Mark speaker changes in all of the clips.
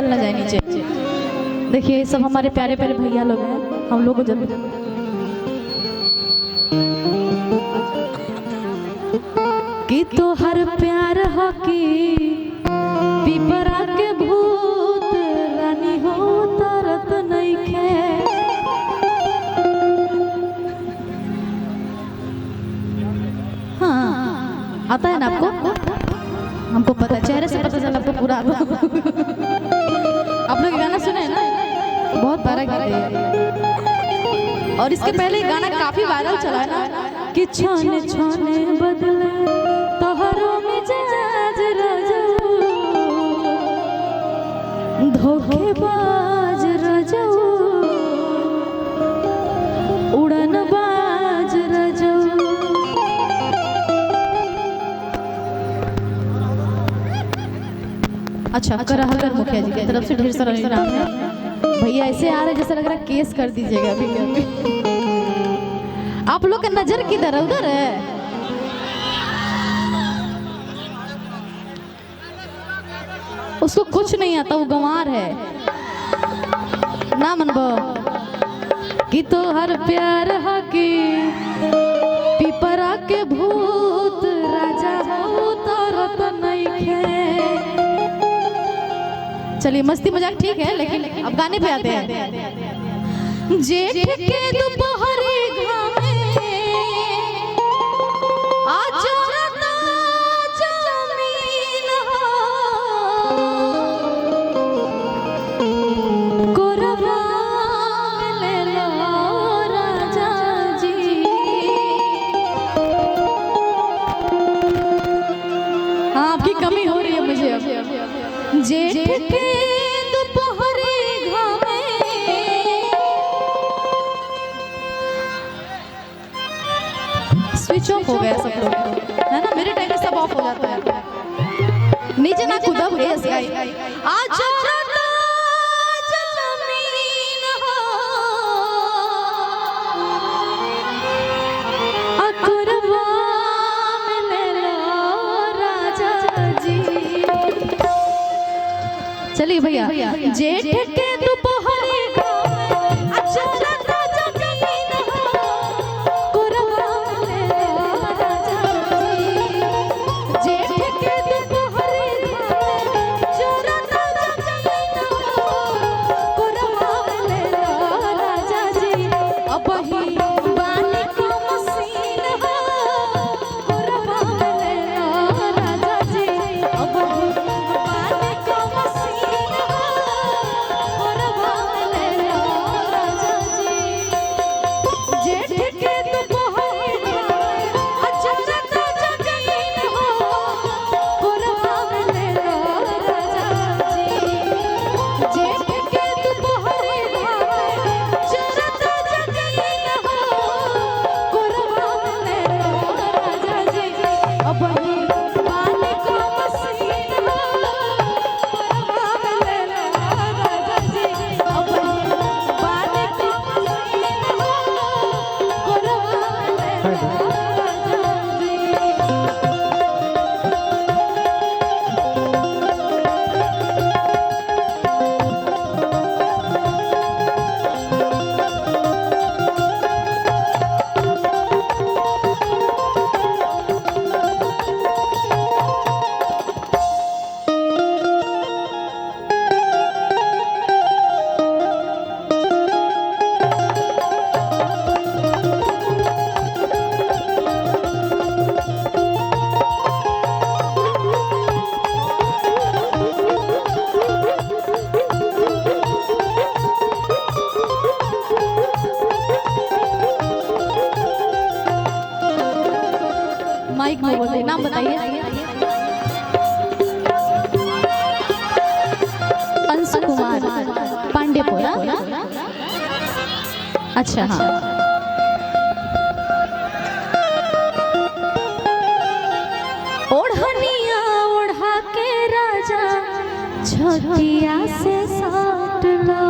Speaker 1: चल ना जाए नीचे। देखिए सब हमारे प्यारे प्यारे भैया लोग हैं, हम लोग को जल्दी कि तो हर प्यार हो कि पिपरा के भूत रानी हो तरत नहीं खे। हाँ आता है ना आपको? हमको पता, चेहरे से पता चला आपको पूरा आता। आप लोग गाना सुने हैं ना, बहुत प्यारा गीत है। और इसके पहले गाना काफी वायरल चला है ना कि छाने छाने बदले तोहरो मिजाज रजो धोखेबाज रजो उड़नबाज रजो। अच्छा करहकर मुखिया जी की तरफ से ढेर सारा इनाम है। भैया ऐसे आ रहे जैसे लग रहा है केस कर दीजिएगा अभी क्या। आप लोग का नजर किधर है? उधर है। उसको कुछ नहीं आता, वो गंवार है ना मनबो कि तो हर प्यार हो कि पिपरा के भूत राजा हो तरत नहीं खे। चलिए मस्ती मजाक ठीक है, लेकिन अब गाने पे आते हैं। जेठ के दोपहरी घामे आचरता जमीन हो कोरबा ले लो राजा जी। हाँ आपकी कमी हो रही है मुझे अब। जेठ के दोपहरी घामे स्विच ऑफ हो गया सब लोग है ना, मेरे टाइम में सब ऑफ हो जाता है। नीचे ना कूदा भैया गाई आज जमीन हो अकुरबा में ले लो राजा जी। चलिए भैया जेठ के दोपहरी घामे अचरता जमीन हो कोरबा में ले लो राजा जी। जेठ के दोपहरी घामे अचरता जमीन हो कोरबा में ले लो राजा जी। अब ही बानी को मसीन हो कोरबा में ले लो राजा जी। अब ही बानी को मसीन हो कोरबा में ले लो राजा जी। जेठ के दोपहरी घामे अचरता जमीन हो कोरबा में ले लो राजा जी। जेठ के दोपहरी घामे अचरता जमीन हो कोरबा में ले लो राजा जी। अब ही बानी को मसीन हो कोरबा में ले लो राजा जी। अब ही बानी को मसीन हो कोरबा में ले लो राजा जी। माइक में बोलिए, नाम बताइए। अंशु कुमार पांडेपुरा। अच्छा हाँ ओढ़निया ओढ़ा के राजा छतिया से साटला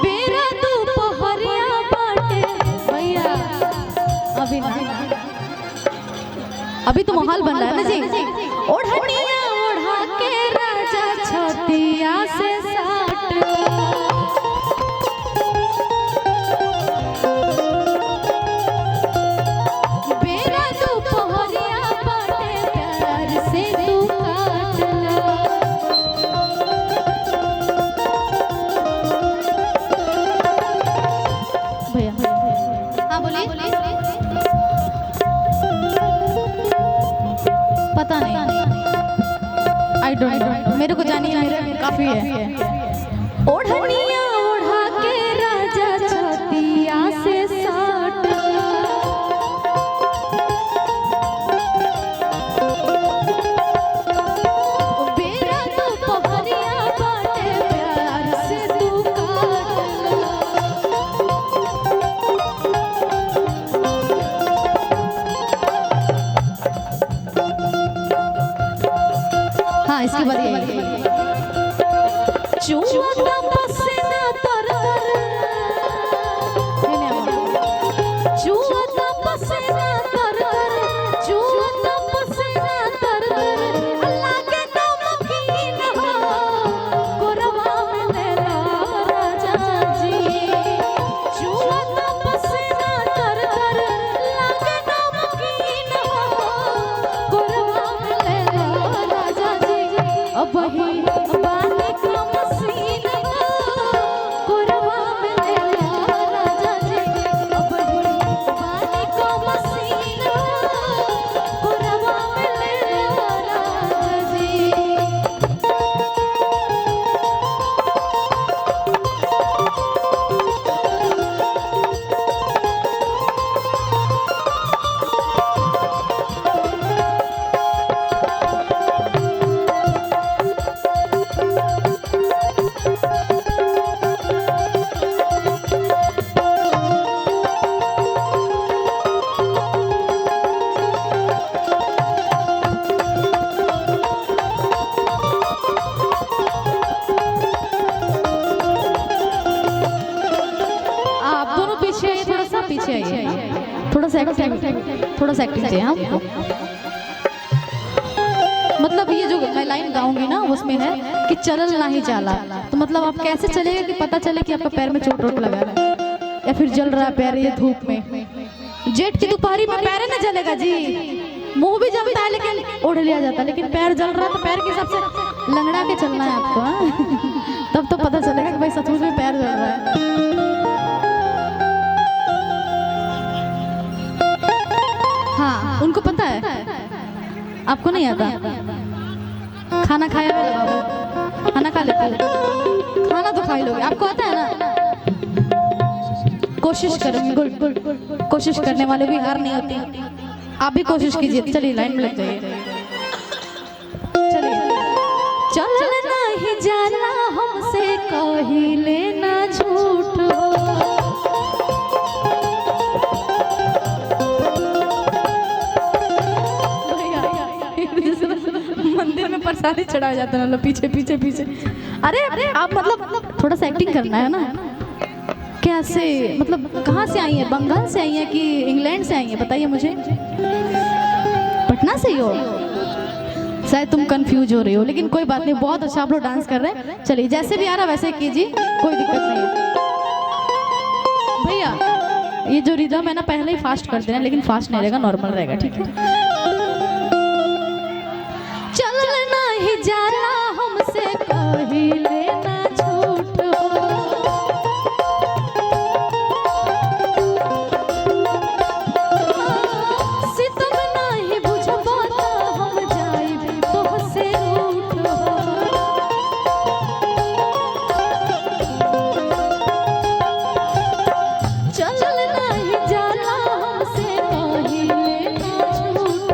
Speaker 1: बेरा दोपहरिया बाटे भैया। अभी तो माहौल बन रहा है ना जी। ओढ़निया ओढ़ा के राजा छतिया से साट बेरा दोपहरिया बाटे प्यार से तू काट ला। भैया हाँ बोलिए। पता नहीं, आई डोंट नो, मेरे को जानिए मेरे काफी है। ओढ़निया ओढ़ा के राजा छतिया से साट बेरा दोपहरिया बाटे प्यार से तू काट ला। हाँ इसके बाद ये चुआ पसीना तर चुआ पसीना तर चुआ पसीना तर अल्लाह के नमकीन हो गोरवा में लेला राजा जी। चुआ पसीना तर अल्लाह के नमकीन हो गोरवा में लेला राजा जी। अब ही पानी का मसीना गोरवा में लेला राजा जी। अब ही पानी का मसीना गोरवा में लेला राजा जी। आप दोनों पीछे आइए, थोड़ा सा पीछे आइए, थोड़ा सा एक्टिंग चाहिए आपको। मतलब ये जो मैं लाइन गाऊंगी ना उसमें है कि चलल नहीं चाला, तो मतलब आप कैसे चलेगा कि पता चले कि आपका पैर में चोट वोट लगा रहा है या फिर जल रहा है पैर ये धूप में। जेठ की दोपहरी में पैर न जलेगा जी, मुंह भी जलता है लेकिन ओढ़ लिया जाता है, लेकिन पैर जल रहा है तो पैर के हिसाब से लंगड़ा के चलना है आपको। हाँ? तब तो पता चलेगा कि भाई सचमुच में पैर जल रहा है। हाँ उनको पता है, आपको नहीं आता। खाना खाया मेरे बाबू, खाना खा लेते हो, खाना तो खा ही लोगे, आपको आता है ना। कोशिश करेंगे, गुड गुड, कोशिश करने वाले भी हार नहीं होती। आप भी कोशिश कीजिए। चलिए लाइन में लग जाइए। चलिए चलना ही जाना हमसे कही लेना झूठ हो। मंदिर में प्रसादी चढ़ाया जाता है ना, पीछे पीछे पीछे। अरे आप मतलब थोड़ा सा एक्टिंग करना है ना। कैसे मतलब कहाँ से आई है, बंगाल से आई है कि इंग्लैंड से आई है, बताइए मुझे। पटना से ही हो, शायद तुम कंफ्यूज हो रही हो, लेकिन कोई बात नहीं, बहुत अच्छा आप लोग डांस कर रहे हैं। चलिए जैसे भी आ रहा वैसे कीजिए, कोई दिक्कत नहीं है। भैया ये जो रिदम है ना पहले ही फास्ट कर देना, लेकिन फास्ट नहीं रहेगा, नॉर्मल रहेगा, ठीक है। चलना ही जाना हमसे कही लेना झूठ हो। सितम नहीं बुझबो तो हम जाइब तोहसे रूठ हो। चल नहीं जाना हमसे कही लेना झूठ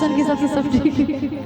Speaker 1: सिचुएशन के हिसाब से सब ठीक है।